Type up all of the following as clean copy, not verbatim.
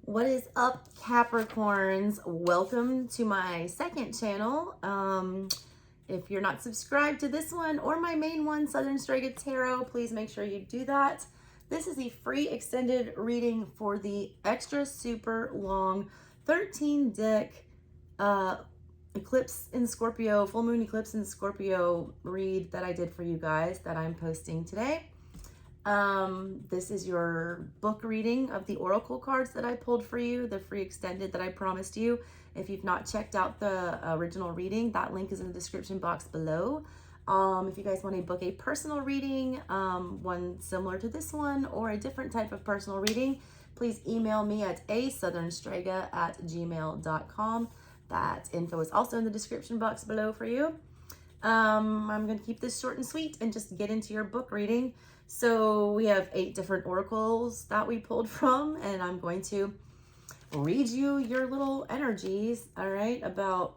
What is up, Capricorns? Welcome to my second channel. If you're not subscribed to this one or my main one, SouthernStrega Tarot, please make sure you do that. This is the free extended reading for the extra super long 13 deck eclipse in Scorpio, full moon eclipse in Scorpio read that I did for you guys that I'm posting today. This is your book reading of the oracle cards that I pulled for you, the free extended that I promised you. If you've not checked out the original reading, that link is in the description box below. If you guys want to book a personal reading, one similar to this one or a different type of personal reading, please email me at aSouthernStrega@gmail.com. That info is also in the description box below for you. I'm going to keep this short and sweet and just get into your book reading. So we have 8 different oracles that we pulled from, and I'm going to read you your little energies, all right, about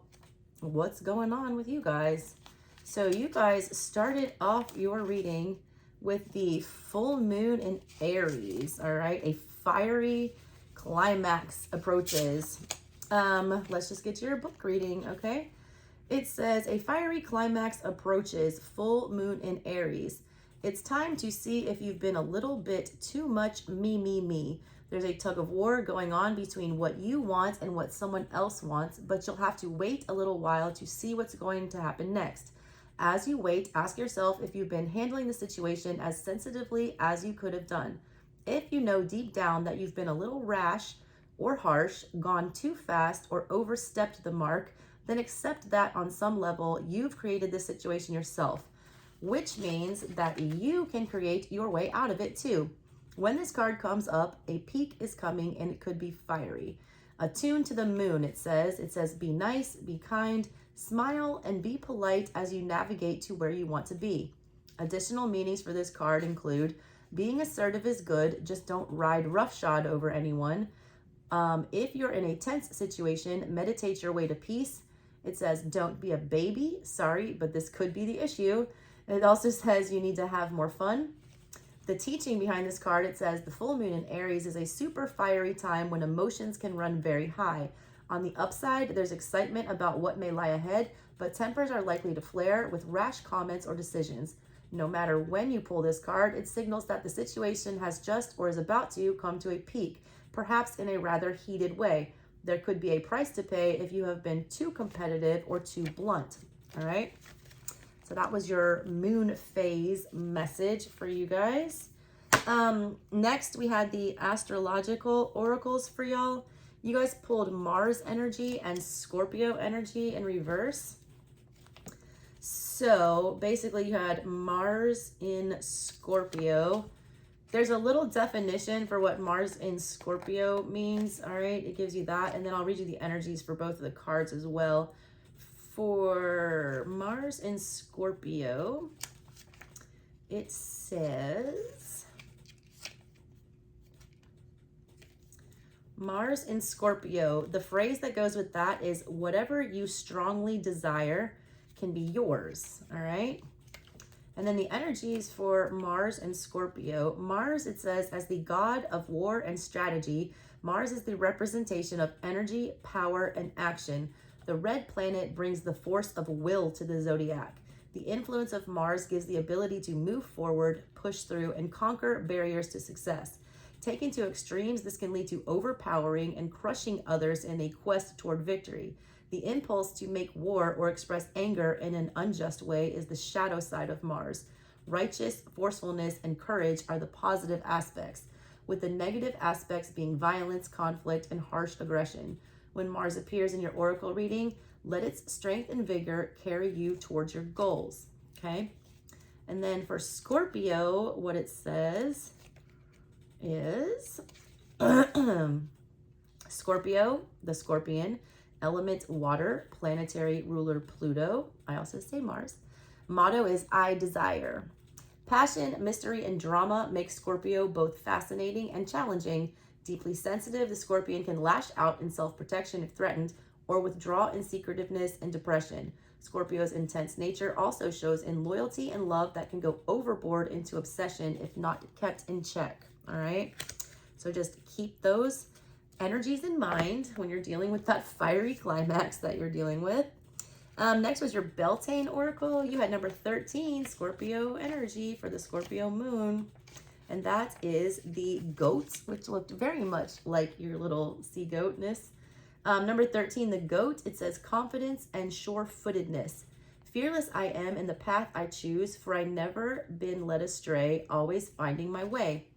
what's going on with you guys. So you guys started off your reading with the full moon in Aries, all right, a fiery climax approaches. Let's just get to your book reading, okay? It says, a fiery climax approaches, full moon in Aries. It's time to see if you've been a little bit too much me. There's a tug of war going on between what you want and what someone else wants, but you'll have to wait a little while to see what's going to happen next. As you wait, ask yourself if you've been handling the situation as sensitively as you could have done. If you know deep down that you've been a little rash or harsh, gone too fast, or overstepped the mark, then accept that on some level you've created this situation yourself, which means that you can create your way out of it too. When this card comes up, a peak is coming and it could be fiery. Attune to the moon, it says. It says, be nice, be kind, smile, and be polite as you navigate to where you want to be. Additional meanings for this card include, being assertive is good, just don't ride roughshod over anyone. If you're in a tense situation, meditate your way to peace. It says, don't be a baby. Sorry, but this could be the issue. It also says you need to have more fun. The teaching behind this card, it says the full moon in Aries is a super fiery time when emotions can run very high. On the upside, there's excitement about what may lie ahead, but tempers are likely to flare with rash comments or decisions. No matter when you pull this card, it signals that the situation has just or is about to come to a peak, perhaps in a rather heated way. There could be a price to pay if you have been too competitive or too blunt, all right? So that was your moon phase message for you guys. Next, we had the astrological oracles for y'all. You guys pulled Mars energy and Scorpio energy in reverse. So basically you had Mars in Scorpio. There's a little definition for what Mars in Scorpio means, all right? It gives you that, and then I'll read you the energies for both of the cards as well. For Mars in Scorpio, it says, Mars in Scorpio, the phrase that goes with that is, whatever you strongly desire can be yours, all right? And then the energies for Mars and Scorpio. Mars, it says, as the god of war and strategy, Mars is the representation of energy, power, and action. The red planet brings the force of will to the zodiac. The influence of Mars gives the ability to move forward, push through, and conquer barriers to success. Taken to extremes, this can lead to overpowering and crushing others in a quest toward victory. The impulse to make war or express anger in an unjust way is the shadow side of Mars. Righteous forcefulness and courage are the positive aspects, with the negative aspects being violence, conflict, and harsh aggression. When Mars appears in your oracle reading, let its strength and vigor carry you towards your goals, okay? And then for Scorpio, what it says is, Scorpio, the scorpion, element water, planetary ruler Pluto, I also say Mars. Motto is, I desire. Passion, mystery, and drama make Scorpio both fascinating and challenging. Deeply sensitive, the scorpion can lash out in self-protection if threatened, or withdraw in secretiveness and depression. Scorpio's intense nature also shows in loyalty and love that can go overboard into obsession if not kept in check, all right? So just keep those energies in mind when you're dealing with that fiery climax that you're dealing with. Next was your Beltane Oracle. You had number 13, Scorpio energy for the Scorpio moon. And that is the goat, which looked very much like your little sea goatness. Number 13, the goat, it says confidence and sure-footedness. Fearless I am in the path I choose, for I never been led astray, always finding my way.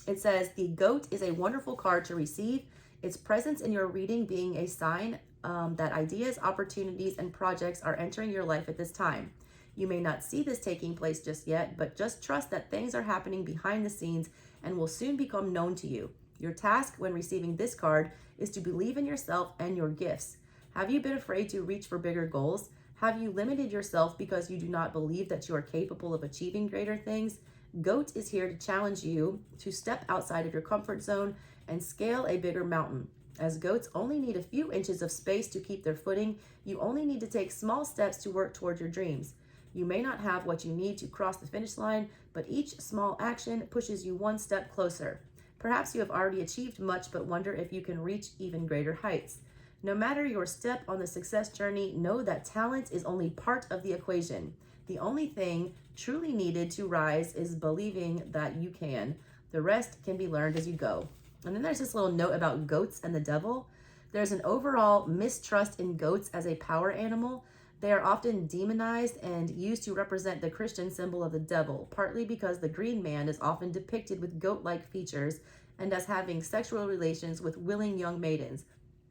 It says the goat is a wonderful card to receive. Its presence in your reading being a sign that ideas, opportunities, and projects are entering your life at this time. You may not see this taking place just yet, but just trust that things are happening behind the scenes and will soon become known to you. Your task when receiving this card is to believe in yourself and your gifts. Have you been afraid to reach for bigger goals? Have you limited yourself because you do not believe that you are capable of achieving greater things? Goat is here to challenge you to step outside of your comfort zone and scale a bigger mountain. As goats only need a few inches of space to keep their footing, you only need to take small steps to work toward your dreams. You may not have what you need to cross the finish line, but each small action pushes you one step closer. Perhaps you have already achieved much, but wonder if you can reach even greater heights. No matter your step on the success journey, know that talent is only part of the equation. The only thing truly needed to rise is believing that you can. The rest can be learned as you go. And then there's this little note about goats and the devil. There's an overall mistrust in goats as a power animal. They are often demonized and used to represent the Christian symbol of the devil, partly because the green man is often depicted with goat-like features and as having sexual relations with willing young maidens.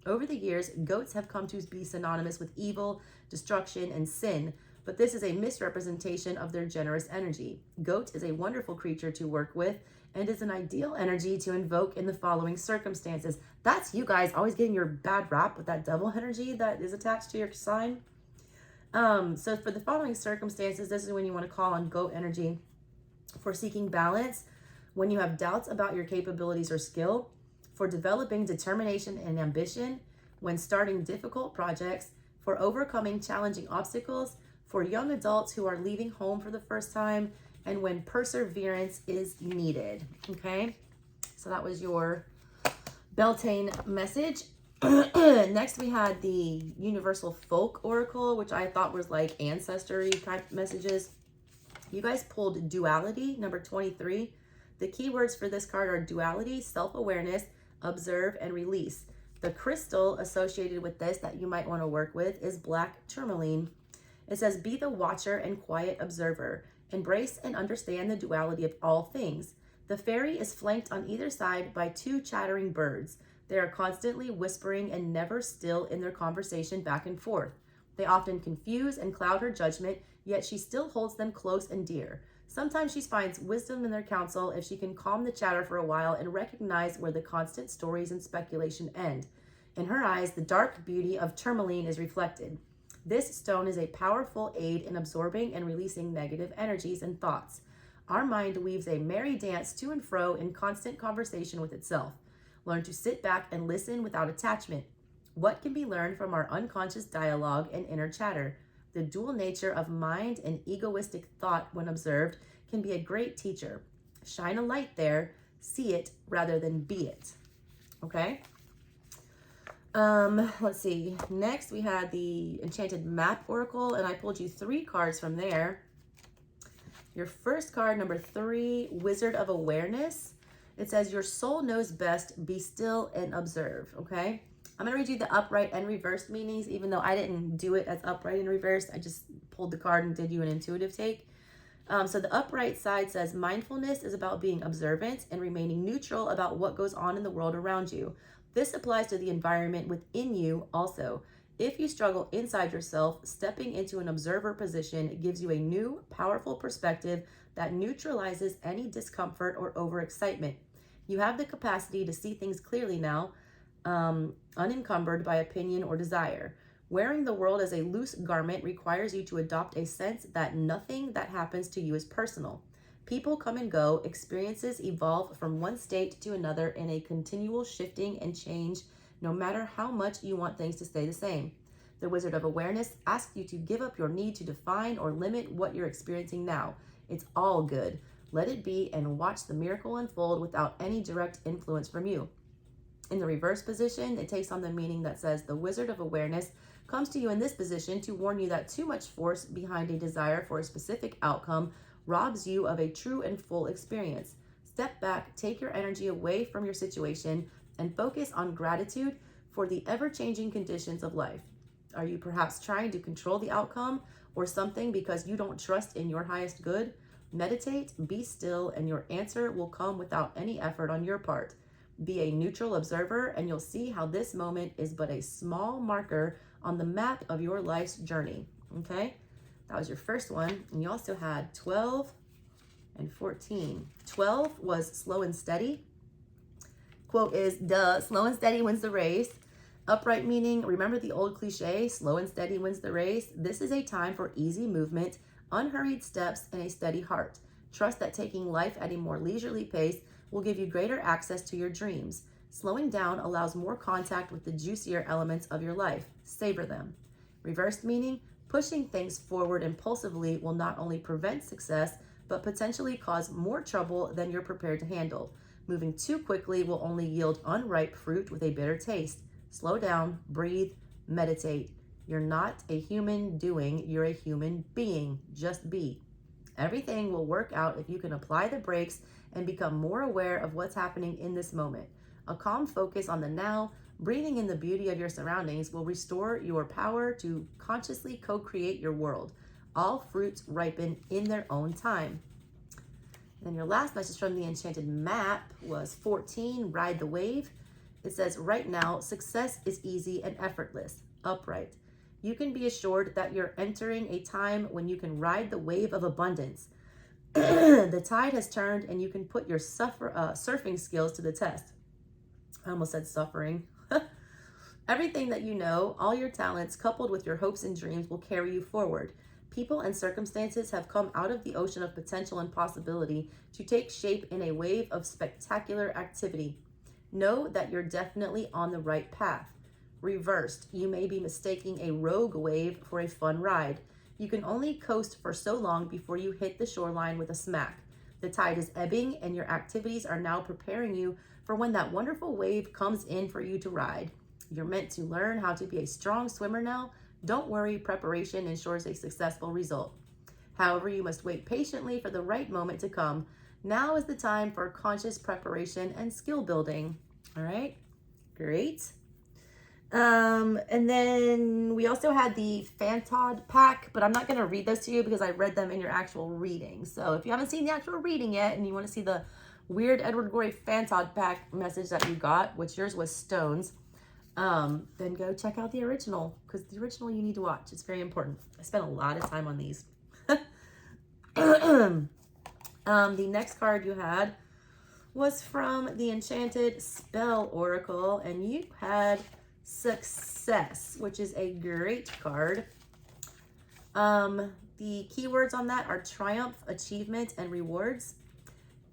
Over the years, goats have come to be synonymous with evil, destruction, and sin, but this is a misrepresentation of their generous energy. Goat is a wonderful creature to work with and is an ideal energy to invoke in the following circumstances. That's you guys always getting your bad rap with that devil energy that is attached to your sign. So for the following circumstances, this is when you want to call on goat energy for seeking balance, when you have doubts about your capabilities or skill, for developing determination and ambition, when starting difficult projects, for overcoming challenging obstacles, for young adults who are leaving home for the first time, and when perseverance is needed. Okay, so that was your Beltane message. Next, we had the Universal Folk Oracle, which I thought was like ancestry type messages. You guys pulled duality, number 23. The keywords for this card are duality, self-awareness, observe, and release. The crystal associated with this that you might want to work with is black tourmaline. It says, be the watcher and quiet observer. Embrace and understand the duality of all things. The fairy is flanked on either side by two chattering birds. They are constantly whispering and never still in their conversation back and forth. They often confuse and cloud her judgment, yet she still holds them close and dear. Sometimes she finds wisdom in their counsel if she can calm the chatter for a while and recognize where the constant stories and speculation end. In her eyes, the dark beauty of tourmaline is reflected. This stone is a powerful aid in absorbing and releasing negative energies and thoughts. Our mind weaves a merry dance to and fro in constant conversation with itself. Learn to sit back and listen without attachment. What can be learned from our unconscious dialogue and inner chatter? The dual nature of mind and egoistic thought, when observed, can be a great teacher. Shine a light there, see it rather than be it. Okay? Let's see. Next, we had the Enchanted Map Oracle, and I pulled you 3 cards from there. Your first card, number 3, Wizard of Awareness. It says, your soul knows best, be still and observe, okay? I'm going to read you the upright and reversed meanings, even though I didn't do it as upright and reversed. I just pulled the card and did you an intuitive take. So the upright side says, mindfulness is about being observant and remaining neutral about what goes on in the world around you. This applies to the environment within you also. If you struggle inside yourself, stepping into an observer position gives you a new, powerful perspective that neutralizes any discomfort or overexcitement. You have the capacity to see things clearly now, unencumbered by opinion or desire. Wearing the world as a loose garment requires you to adopt a sense that nothing that happens to you is personal. People come and go, experiences evolve from one state to another in a continual shifting and change, no matter how much you want things to stay the same. The Wizard of Awareness asks you to give up your need to define or limit what you're experiencing now. It's all good. Let it be and watch the miracle unfold without any direct influence from you. In the reverse position, it takes on the meaning that says the Wizard of Awareness comes to you in this position to warn you that too much force behind a desire for a specific outcome robs you of a true and full experience. Step back, take your energy away from your situation, and focus on gratitude for the ever-changing conditions of life. Are you perhaps trying to control the outcome or something because you don't trust in your highest good? Meditate, be still, and your answer will come without any effort on your part. Be a neutral observer, and you'll see how this moment is but a small marker on the map of your life's journey. Okay? That was your first one. And you also had 12 and 14. 12 was slow and steady. Quote is, duh, slow and steady wins the race. Upright meaning, remember the old cliche, slow and steady wins the race? This is a time for easy movement, unhurried steps, and a steady heart. Trust that taking life at a more leisurely pace will give you greater access to your dreams. Slowing down allows more contact with the juicier elements of your life. Savor them. Reversed meaning, pushing things forward impulsively will not only prevent success, but potentially cause more trouble than you're prepared to handle. Moving too quickly will only yield unripe fruit with a bitter taste. Slow down, breathe, meditate. You're not a human doing, you're a human being. Just be. Everything will work out if you can apply the brakes and become more aware of what's happening in this moment. A calm focus on the now, breathing in the beauty of your surroundings will restore your power to consciously co-create your world. All fruits ripen in their own time. Then your last message from the Enchanted Map was 14, Ride the Wave. It says, right now, success is easy and effortless, upright. You can be assured that you're entering a time when you can ride the wave of abundance. The tide has turned and you can put your surfing skills to the test. I almost said suffering. Everything that you know, all your talents, coupled with your hopes and dreams, will carry you forward. People and circumstances have come out of the ocean of potential and possibility to take shape in a wave of spectacular activity. Know that you're definitely on the right path. Reversed, you may be mistaking a rogue wave for a fun ride. You can only coast for so long before you hit the shoreline with a smack. The tide is ebbing and your activities are now preparing you for when that wonderful wave comes in for you to ride. You're meant to learn how to be a strong swimmer now. Don't worry, preparation ensures a successful result. However, you must wait patiently for the right moment to come. Now is the time for conscious preparation and skill building. All right, great. And then we also had the Fantod pack, but I'm not going to read those to you because I read them in your actual reading. So if you haven't seen the actual reading yet and you want to see the weird Edward Gorey Fantod pack message that you got, which yours was stones, then go check out the original, because the original you need to watch. It's very important. I spent a lot of time on these. The next card you had was from the Enchanted Spell Oracle, and you had Success, which is a great card. The keywords on that are triumph, achievement, and rewards.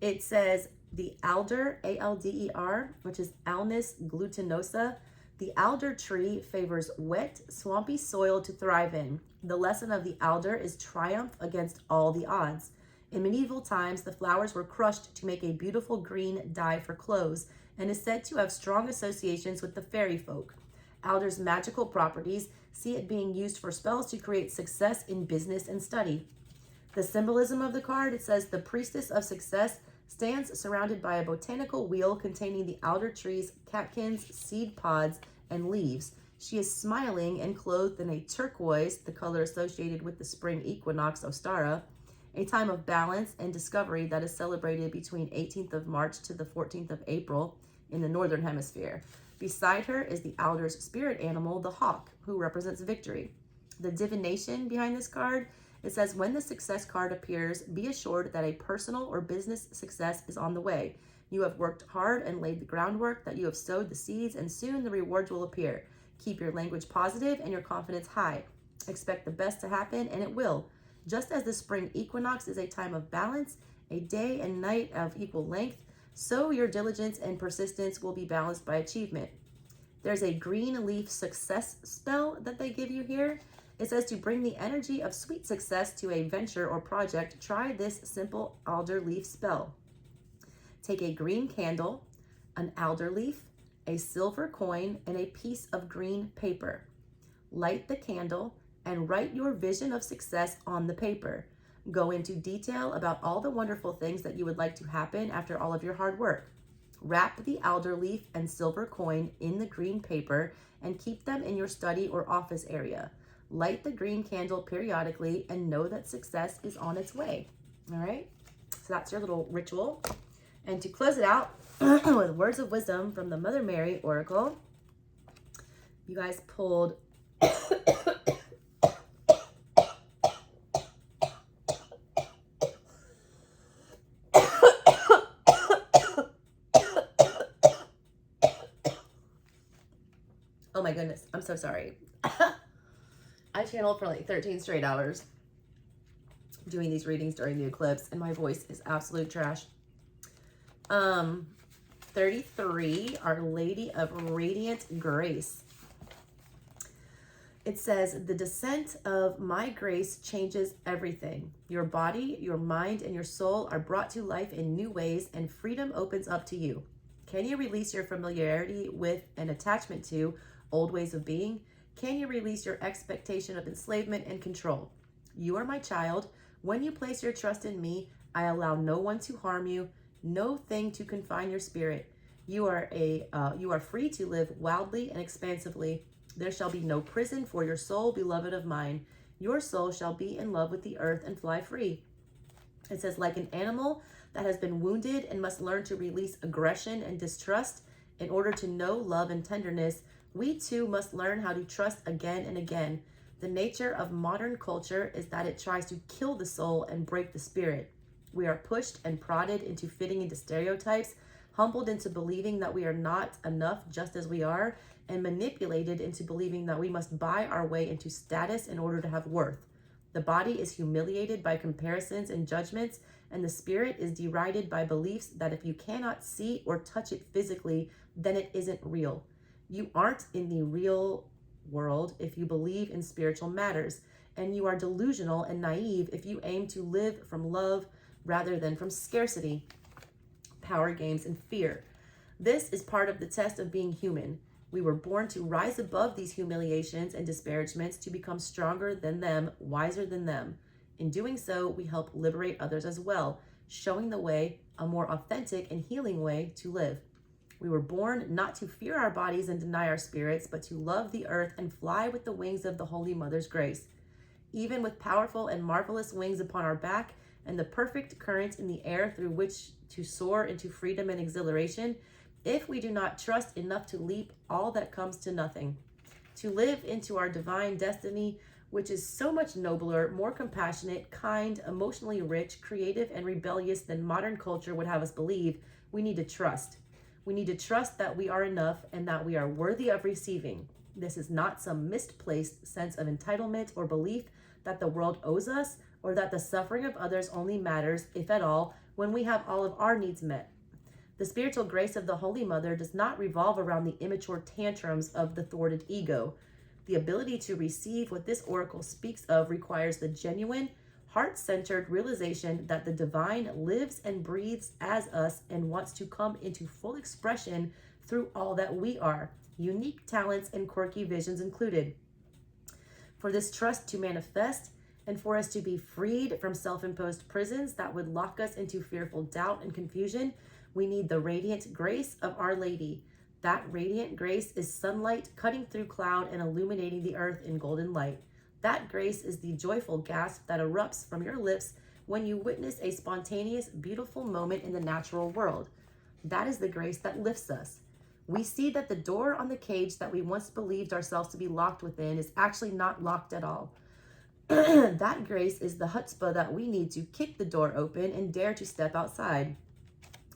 It says the alder, A-L-D-E-R, which is Alnus glutinosa. The alder tree favors wet, swampy soil to thrive in. The lesson of the alder is triumph against all the odds. In medieval times, the flowers were crushed to make a beautiful green dye for clothes and is said to have strong associations with the fairy folk. Alder's magical properties see it being used for spells to create success in business and study. The symbolism of the card, it says the priestess of success stands surrounded by a botanical wheel containing the alder tree's catkins, seed pods, and leaves. She is smiling and clothed in a turquoise, the color associated with the spring equinox Ostara, a time of balance and discovery that is celebrated between 18th of March to the 14th of April in the Northern Hemisphere. Beside her is the alder's spirit animal, the hawk, who represents victory. The divination behind this card, it says, when the success card appears, be assured that a personal or business success is on the way. You have worked hard and laid the groundwork, that you have sowed the seeds, and soon the rewards will appear. Keep your language positive and your confidence high. Expect the best to happen, and it will. Just as the spring equinox is a time of balance, a day and night of equal length, so your diligence and persistence will be balanced by achievement. There's a green leaf success spell that they give you here. It says to bring the energy of sweet success to a venture or project, try this simple alder leaf spell. Take a green candle, an alder leaf, a silver coin, and a piece of green paper. Light the candle and write your vision of success on the paper. Go into detail about all the wonderful things that you would like to happen after all of your hard work. Wrap the alder leaf and silver coin in the green paper and keep them in your study or office area. Light the green candle periodically and know that success is on its way. All right, so that's your little ritual. And to close it out with words of wisdom from the Mother Mary Oracle, you guys pulled oh my goodness, I'm so sorry. I channeled for like 13 straight hours doing these readings during the eclipse, and my voice is absolute trash. 33, Our Lady of Radiant Grace. It says, the descent of my grace changes everything. Your body, your mind, and your soul are brought to life in new ways, and freedom opens up to you. Can you release your familiarity with and attachment to old ways of being? Can you release your expectation of enslavement and control? You are my child. When you place your trust in me, I allow no one to harm you, no thing to confine your spirit. You are free to live wildly and expansively. There shall be no prison for your soul, beloved of mine. Your soul shall be in love with the earth and fly free. It says, like an animal that has been wounded and must learn to release aggression and distrust in order to know love and tenderness, we too must learn how to trust again and again. The nature of modern culture is that it tries to kill the soul and break the spirit. We are pushed and prodded into fitting into stereotypes, humbled into believing that we are not enough just as we are, and manipulated into believing that we must buy our way into status in order to have worth. The body is humiliated by comparisons and judgments, and the spirit is derided by beliefs that if you cannot see or touch it physically, then it isn't real. You aren't in the real world if you believe in spiritual matters, and you are delusional and naive if you aim to live from love rather than from scarcity, power games, and fear. This is part of the test of being human. We were born to rise above these humiliations and disparagements, to become stronger than them, wiser than them. In doing so, we help liberate others as well, showing the way, a more authentic and healing way to live. We were born not to fear our bodies and deny our spirits, but to love the earth and fly with the wings of the Holy Mother's grace. Even with powerful and marvelous wings upon our back and the perfect current in the air through which to soar into freedom and exhilaration, if we do not trust enough to leap, all that comes to nothing. To live into our divine destiny, which is so much nobler, more compassionate, kind, emotionally rich, creative, and rebellious than modern culture would have us believe, we need to trust. We need to trust that we are enough and that we are worthy of receiving. This is not some misplaced sense of entitlement or belief that the world owes us, or that the suffering of others only matters, if at all, when we have all of our needs met. The spiritual grace of the Holy Mother does not revolve around the immature tantrums of the thwarted ego. The ability to receive what this oracle speaks of requires the genuine, heart-centered realization that the divine lives and breathes as us and wants to come into full expression through all that we are, unique talents and quirky visions included. For this trust to manifest, and for us to be freed from self-imposed prisons that would lock us into fearful doubt and confusion, we need the radiant grace of Our Lady. That radiant grace is sunlight cutting through cloud and illuminating the earth in golden light. That grace is the joyful gasp that erupts from your lips when you witness a spontaneous, beautiful moment in the natural world. That is the grace that lifts us. We see that the door on the cage that we once believed ourselves to be locked within is actually not locked at all. That grace is the chutzpah that we need to kick the door open and dare to step outside.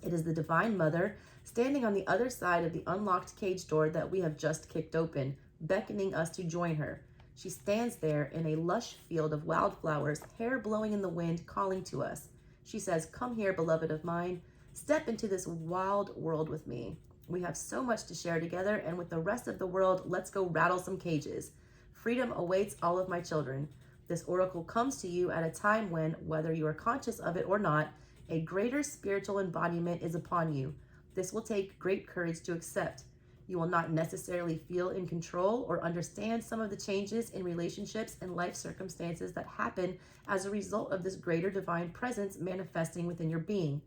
It is the Divine Mother standing on the other side of the unlocked cage door that we have just kicked open, beckoning us to join her. She stands there in a lush field of wildflowers, hair blowing in the wind, calling to us. She says, "Come here, beloved of mine. Step into this wild world with me. We have so much to share together, and with the rest of the world, let's go rattle some cages. Freedom awaits all of my children." This oracle comes to you at a time when, whether you are conscious of it or not, a greater spiritual embodiment is upon you. This will take great courage to accept. You will not necessarily feel in control or understand some of the changes in relationships and life circumstances that happen as a result of this greater divine presence manifesting within your being.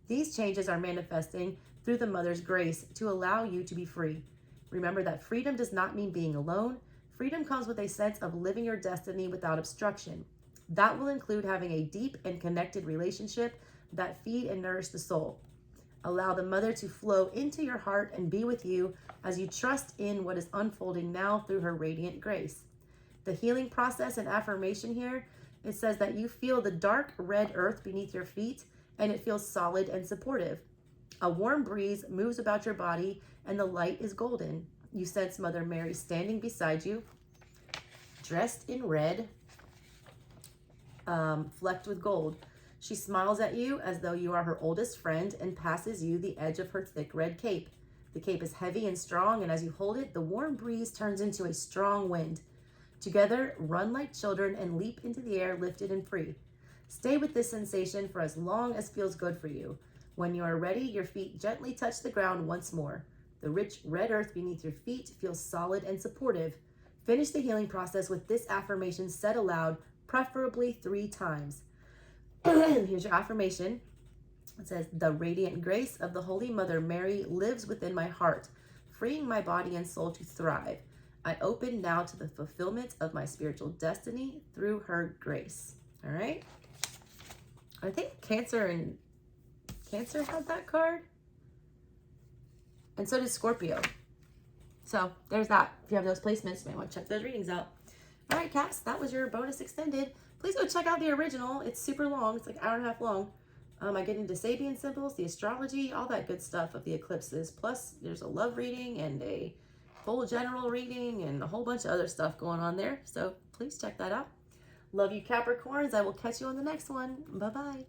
These changes are manifesting through the Mother's grace to allow you to be free. Remember that freedom does not mean being alone. Freedom comes with a sense of living your destiny without obstruction. That will include having a deep and connected relationship that feed and nourish the soul. Allow the Mother to flow into your heart and be with you as you trust in what is unfolding now through her radiant grace. The healing process and affirmation here, it says that you feel the dark red earth beneath your feet and it feels solid and supportive. A warm breeze moves about your body and the light is golden. You sense Mother Mary standing beside you, dressed in red, flecked with gold. She smiles at you as though you are her oldest friend and passes you the edge of her thick red cape. The cape is heavy and strong, and as you hold it, the warm breeze turns into a strong wind. Together, run like children and leap into the air, lifted and free. Stay with this sensation for as long as feels good for you. When you are ready, your feet gently touch the ground once more. The rich red earth beneath your feet feels solid and supportive. Finish the healing process with this affirmation said aloud, preferably 3 times. Here's your affirmation. It says, the radiant grace of the Holy Mother Mary lives within my heart, freeing my body and soul to thrive. I open now to the fulfillment of my spiritual destiny through her grace. All right. I think Cancer had that card. And so did Scorpio. So there's that. If you have those placements, you may want to check those readings out. All right, Caps, that was your bonus extended. Please go check out the original. It's super long. It's like an hour and a half long. I get into Sabian symbols, the astrology, all that good stuff of the eclipses. Plus, there's a love reading and a full general reading and a whole bunch of other stuff going on there. So please check that out. Love you, Capricorns. I will catch you on the next one. Bye-bye.